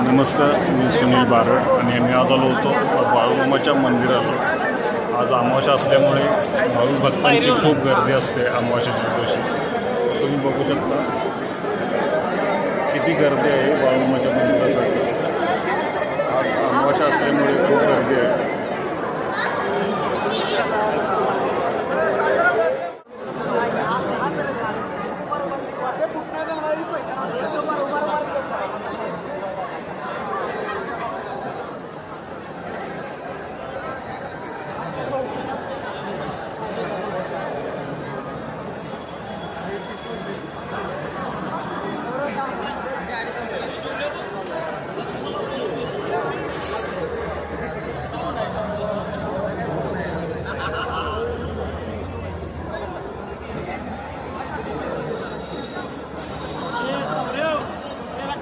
नमस्कार, मी सुनील बारड आणि आम्ही आज आलो होतो बाळूमामाच्या मंदिराला. आज अमावास्या असल्यामुळे भाविक भक्तांची खूप गर्दी असते अमावास्याच्या दिवशी. तुम्ही बघू शकता किती गर्दी आहे बाळूमामाच्या मंदिरासाठी. आज अमावास्या असल्यामुळे खूप गर्दी आहे.